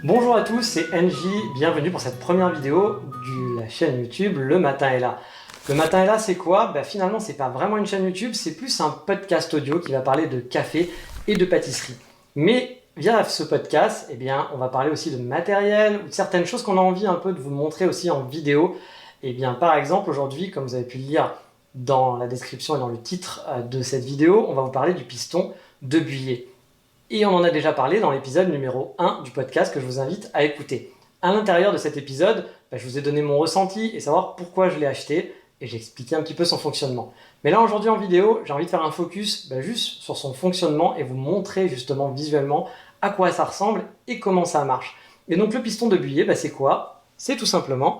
Bonjour à tous, c'est NJ, bienvenue pour cette première vidéo de la chaîne YouTube Le Matin est là. Le Matin est là, c'est quoi? Finalement, c'est pas vraiment une chaîne YouTube, c'est plus un podcast audio qui va parler de café et de pâtisserie. Mais via ce podcast, on va parler aussi de matériel ou de certaines choses qu'on a envie un peu de vous montrer aussi en vidéo. Par exemple, aujourd'hui, comme vous avez pu le lire dans la description et dans le titre de cette vidéo, on va vous parler du piston de Buyer. Et on en a déjà parlé dans l'épisode numéro 1 du podcast que je vous invite à écouter. À l'intérieur de cet épisode, je vous ai donné mon ressenti et savoir pourquoi je l'ai acheté et j'ai expliqué un petit peu son fonctionnement. Mais là aujourd'hui en vidéo, j'ai envie de faire un focus juste sur son fonctionnement et vous montrer justement visuellement à quoi ça ressemble et comment ça marche. Et donc le piston de Buyer, c'est quoi? C'est tout simplement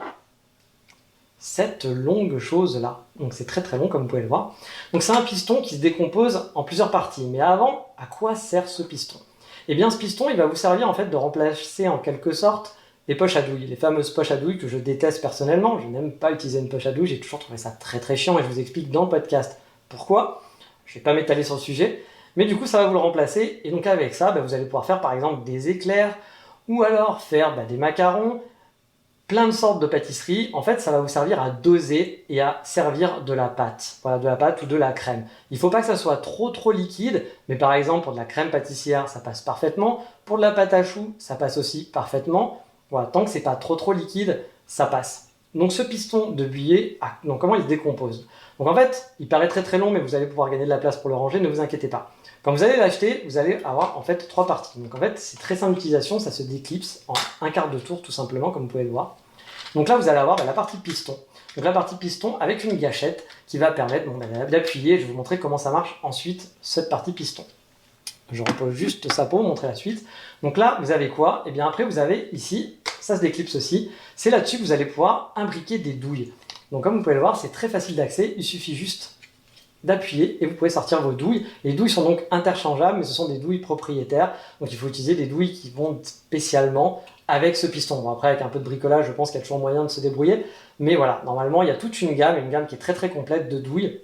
cette longue chose là. Donc c'est très très long comme vous pouvez le voir. Donc c'est un piston qui se décompose en plusieurs parties. Mais avant, à quoi sert ce piston? Ce piston il va vous servir en fait de remplacer en quelque sorte les poches à douille. Les fameuses poches à douille que je déteste personnellement. Je n'aime pas utiliser une poche à douille, j'ai toujours trouvé ça très très chiant et je vous explique dans le podcast pourquoi. Je ne vais pas m'étaler sur le sujet. Mais du coup ça va vous le remplacer et donc avec ça vous allez pouvoir faire par exemple des éclairs ou alors faire des macarons. Plein de sortes de pâtisseries, en fait ça va vous servir à doser et à servir de la pâte, voilà, de la pâte ou de la crème. Il ne faut pas que ça soit trop liquide, mais par exemple pour de la crème pâtissière ça passe parfaitement, pour de la pâte à choux ça passe aussi parfaitement, voilà, tant que c'est pas trop liquide, ça passe. Donc ce piston de Buyer, donc comment il se décompose? Donc en fait, il paraît très long, mais vous allez pouvoir gagner de la place pour le ranger, ne vous inquiétez pas. Quand vous allez l'acheter, vous allez avoir en fait 3 parties. Donc en fait, c'est très simple d'utilisation, ça se déclipse en un quart de tour tout simplement, comme vous pouvez le voir. Donc là, vous allez avoir la partie piston. Donc la partie piston avec une gâchette qui va permettre d'appuyer. Je vais vous montrer comment ça marche ensuite, cette partie piston. Je repose juste ça pour vous montrer la suite. Donc là, vous avez quoi? Après, vous avez ici, ça se déclipse aussi. C'est là-dessus que vous allez pouvoir imbriquer des douilles. Donc comme vous pouvez le voir, c'est très facile d'accès. Il suffit juste d'appuyer et vous pouvez sortir vos douilles. Les douilles sont donc interchangeables, mais ce sont des douilles propriétaires. Donc il faut utiliser des douilles qui vont spécialement avec ce piston. Bon, après, avec un peu de bricolage, je pense qu'il y a toujours moyen de se débrouiller. Mais voilà, normalement, il y a toute une gamme qui est très complète de douilles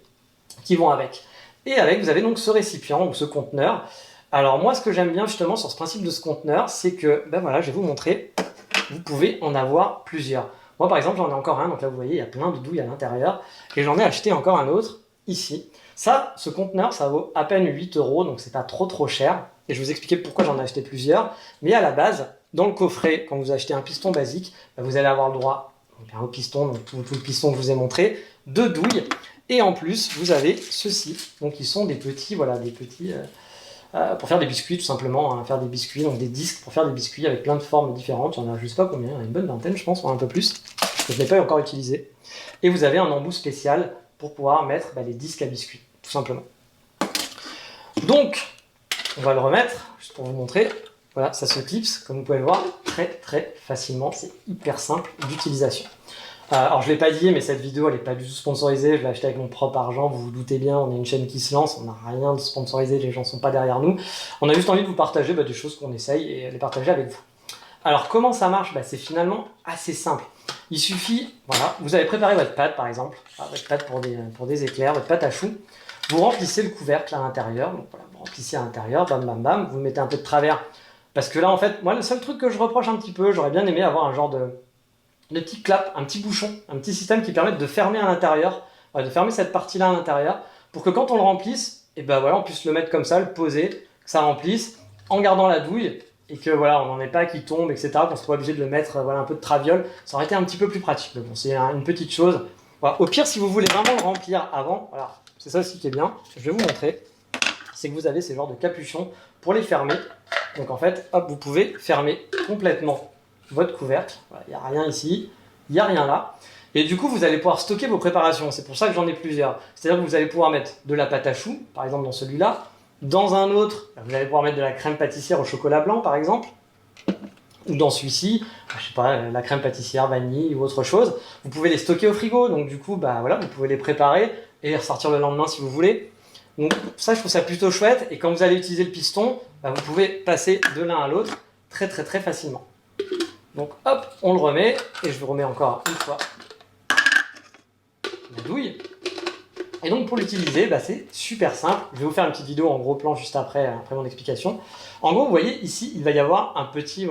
qui vont avec. Et avec, vous avez donc ce récipient ou ce conteneur. Alors moi, ce que j'aime bien justement sur ce principe de ce conteneur, c'est que, je vais vous montrer, vous pouvez en avoir plusieurs. Moi, par exemple, j'en ai encore un. Donc là, vous voyez, il y a plein de douilles à l'intérieur. Et j'en ai acheté encore un autre ici. Ça, ce conteneur, ça vaut à peine 8 €, donc c'est pas trop cher. Et je vais vous expliquer pourquoi j'en ai acheté plusieurs. Mais à la base, dans le coffret, quand vous achetez un piston basique, vous allez avoir le droit au piston, donc tout le piston que je vous ai montré, 2 douilles. Et en plus, vous avez ceux-ci, donc qui sont des petits, pour faire des biscuits tout simplement, faire des biscuits, donc des disques pour faire des biscuits avec plein de formes différentes. Il y en a je sais pas combien, il y en a une bonne vingtaine je pense, ou un peu plus, que je n'ai pas encore utilisé. Et vous avez un embout spécial pour pouvoir mettre les disques à biscuits, tout simplement. Donc, on va le remettre, juste pour vous montrer. Voilà, ça se clipse, comme vous pouvez le voir, très facilement. C'est hyper simple d'utilisation. Alors, je ne l'ai pas dit, mais cette vidéo, elle n'est pas du tout sponsorisée. Je l'ai achetée avec mon propre argent. Vous vous doutez bien, on est une chaîne qui se lance. On n'a rien de sponsorisé, les gens ne sont pas derrière nous. On a juste envie de vous partager des choses qu'on essaye et les partager avec vous. Alors, comment ça marche? C'est finalement assez simple. Il suffit, voilà, vous avez préparé votre pâte, par exemple, votre pâte pour des éclairs, votre pâte à choux. Vous remplissez le couvercle à l'intérieur. Donc voilà, vous remplissez à l'intérieur, bam, vous mettez un peu de travers. Parce que là, en fait, moi, le seul truc que je reproche un petit peu, j'aurais bien aimé avoir un genre de petit clap, un petit bouchon, un petit système qui permette de fermer à l'intérieur, de fermer cette partie-là à l'intérieur, pour que quand on le remplisse, on puisse le mettre comme ça, le poser, que ça remplisse, en gardant la douille, et que on n'en ait pas qui tombe, etc., qu'on soit pas obligé de le mettre un peu de traviole. Ça aurait été un petit peu plus pratique. Mais bon, c'est une petite chose. Voilà. Au pire, si vous voulez vraiment le remplir avant, voilà, c'est ça aussi qui est bien, je vais vous montrer, c'est que vous avez ces genres de capuchons pour les fermer. Donc en fait, hop, vous pouvez fermer complètement votre couvercle. Il n'y a rien ici, il n'y a rien là. Et du coup, vous allez pouvoir stocker vos préparations. C'est pour ça que j'en ai plusieurs. C'est-à-dire que vous allez pouvoir mettre de la pâte à choux, par exemple dans celui-là. Dans un autre, vous allez pouvoir mettre de la crème pâtissière au chocolat blanc, par exemple. Ou dans celui-ci, je sais pas, la crème pâtissière, vanille ou autre chose. Vous pouvez les stocker au frigo. Donc du coup, vous pouvez les préparer et les ressortir le lendemain si vous voulez. Donc ça, je trouve ça plutôt chouette. Et quand vous allez utiliser le piston, vous pouvez passer de l'un à l'autre très facilement. Donc hop, on le remet. Et je vous remets encore une fois la douille. Et donc pour l'utiliser, c'est super simple. Je vais vous faire une petite vidéo en gros plan juste après mon explication. En gros, vous voyez ici, il va y avoir un petit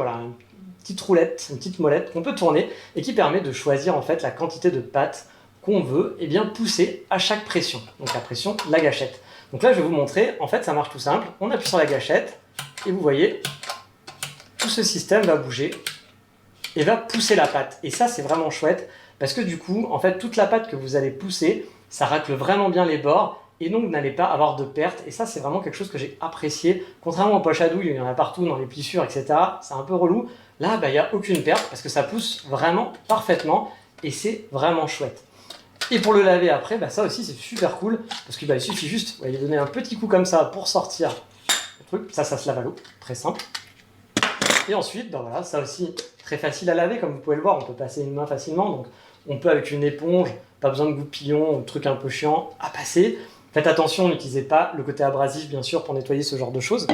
petite roulette, une petite molette qu'on peut tourner et qui permet de choisir en fait la quantité de pâte qu'on veut pousser à chaque pression. Donc la pression, la gâchette. Donc là, je vais vous montrer, en fait, ça marche tout simple. On appuie sur la gâchette et vous voyez, tout ce système va bouger et va pousser la pâte. Et ça, c'est vraiment chouette parce que du coup, en fait, toute la pâte que vous allez pousser, ça racle vraiment bien les bords et donc vous n'allez pas avoir de perte. Et ça, c'est vraiment quelque chose que j'ai apprécié. Contrairement aux poches à douille, il y en a partout dans les plissures, etc. C'est un peu relou. Là, il n'y a aucune perte parce que ça pousse vraiment parfaitement et c'est vraiment chouette. Et pour le laver après, ça aussi c'est super cool parce qu'il suffit juste de donner un petit coup comme ça pour sortir le truc. Ça se lave à l'eau, très simple. Et ensuite, voilà, ça aussi très facile à laver comme vous pouvez le voir, on peut passer une main facilement. Donc on peut avec une éponge, pas besoin de goupillon ou de truc un peu chiant à passer. Faites attention, n'utilisez pas le côté abrasif bien sûr pour nettoyer ce genre de choses.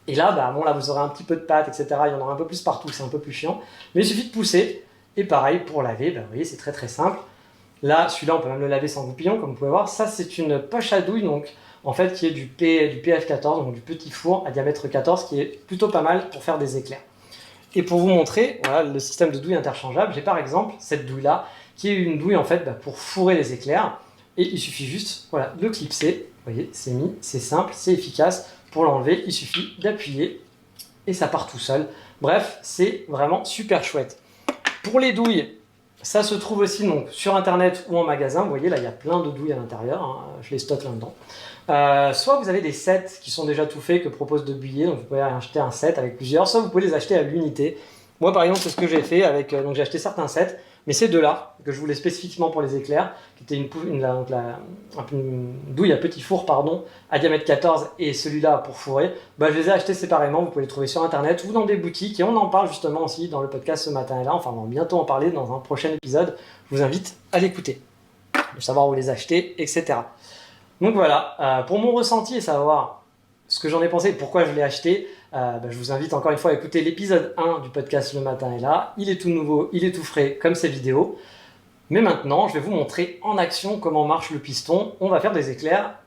Et là, là vous aurez un petit peu de pâte, etc. Il y en aura un peu plus partout, c'est un peu plus chiant. Mais il suffit de pousser. Et pareil pour laver, vous voyez, c'est très très simple. Là, celui-là, on peut même le laver sans goupillon, comme vous pouvez voir. Ça, c'est une poche à douille, donc en fait, qui est du PF14, donc du petit four à diamètre 14, qui est plutôt pas mal pour faire des éclairs. Et pour vous montrer, voilà, le système de douille interchangeable, j'ai par exemple cette douille-là, qui est une douille en fait pour fourrer les éclairs. Et il suffit juste, voilà, de clipser. Vous voyez, c'est mis, c'est simple, c'est efficace. Pour l'enlever, il suffit d'appuyer et ça part tout seul. Bref, c'est vraiment super chouette. Pour les douilles, ça se trouve aussi donc, sur internet ou en magasin. Vous voyez, là, il y a plein de douilles à l'intérieur. Hein, je les stocke là-dedans. Soit vous avez des sets qui sont déjà tout faits que propose De Buyer. Donc, vous pouvez acheter un set avec plusieurs. Soit vous pouvez les acheter à l'unité. Moi, par exemple, c'est ce que j'ai fait avec. Donc, j'ai acheté certains sets. Mais ces deux-là, que je voulais spécifiquement pour les éclairs, qui était une douille à petit four, à diamètre 14, et celui-là pour fourrer, je les ai achetés séparément. Vous pouvez les trouver sur internet ou dans des boutiques, et on en parle justement aussi dans le podcast ce matin et là. Enfin, on va bientôt en parler dans un prochain épisode. Je vous invite à l'écouter, de savoir où les acheter, etc. Donc voilà, pour mon ressenti et savoir ce que j'en ai pensé et pourquoi je l'ai acheté, je vous invite encore une fois à écouter l'épisode 1 du podcast Le Matin est là. Il est tout nouveau, il est tout frais comme ces vidéos. Mais maintenant, je vais vous montrer en action comment marche le piston. On va faire des éclairs.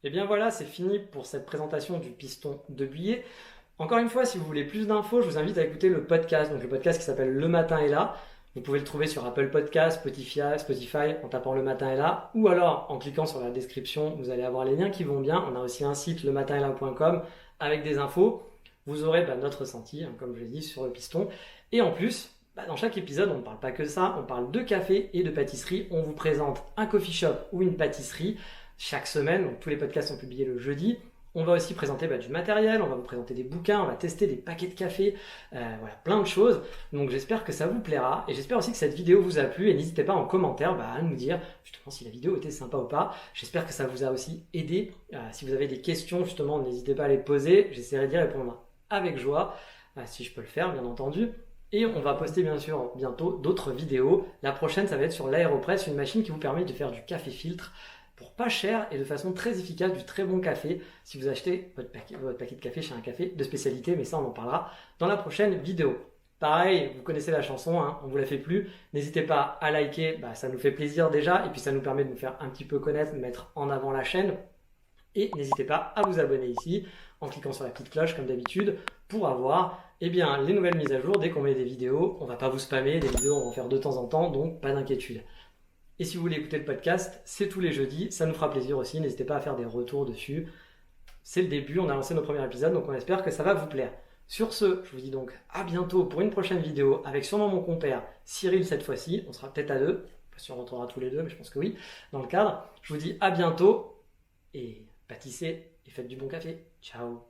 Et bien voilà, c'est fini pour cette présentation du piston De Buyer. Encore une fois, si vous voulez plus d'infos, je vous invite à écouter le podcast. Donc le podcast qui s'appelle Le Matin est là. Vous pouvez le trouver sur Apple Podcast, Spotify en tapant Le Matin est là. Ou alors en cliquant sur la description, vous allez avoir les liens qui vont bien. On a aussi un site lematinestla.com avec des infos. Vous aurez notre ressenti, comme je l'ai dit, sur le piston. Et en plus, dans chaque épisode, on ne parle pas que ça. On parle de café et de pâtisserie. On vous présente un coffee shop ou une pâtisserie chaque semaine, donc tous les podcasts sont publiés le jeudi. On va aussi présenter du matériel, on va vous présenter des bouquins, on va tester des paquets de café, voilà, plein de choses. Donc j'espère que ça vous plaira et j'espère aussi que cette vidéo vous a plu et n'hésitez pas en commentaire à nous dire justement si la vidéo était sympa ou pas. J'espère que ça vous a aussi aidé. Si vous avez des questions justement, n'hésitez pas à les poser, j'essaierai d'y répondre avec joie, si je peux le faire bien entendu. Et on va poster bien sûr bientôt d'autres vidéos. La prochaine, ça va être sur l'Aéropress, une machine qui vous permet de faire du café filtre pour pas cher et de façon très efficace, du très bon café si vous achetez votre paquet de café chez un café de spécialité, mais ça on en parlera dans la prochaine vidéo. Pareil, vous connaissez la chanson, on vous la fait plus, n'hésitez pas à liker, ça nous fait plaisir déjà, et puis ça nous permet de nous faire un petit peu connaître, mettre en avant la chaîne, et n'hésitez pas à vous abonner ici, en cliquant sur la petite cloche comme d'habitude, pour avoir les nouvelles mises à jour dès qu'on met des vidéos. On va pas vous spammer, des vidéos on va en faire de temps en temps, donc pas d'inquiétude. Et si vous voulez écouter le podcast, c'est tous les jeudis, ça nous fera plaisir aussi, n'hésitez pas à faire des retours dessus. C'est le début, on a lancé nos premiers épisodes, donc on espère que ça va vous plaire. Sur ce, je vous dis donc à bientôt pour une prochaine vidéo, avec sûrement mon compère Cyril cette fois-ci, on sera peut-être à deux, je ne sais pas si on rentrera tous les deux, mais je pense que oui, dans le cadre. Je vous dis à bientôt, et pâtissez et faites du bon café. Ciao.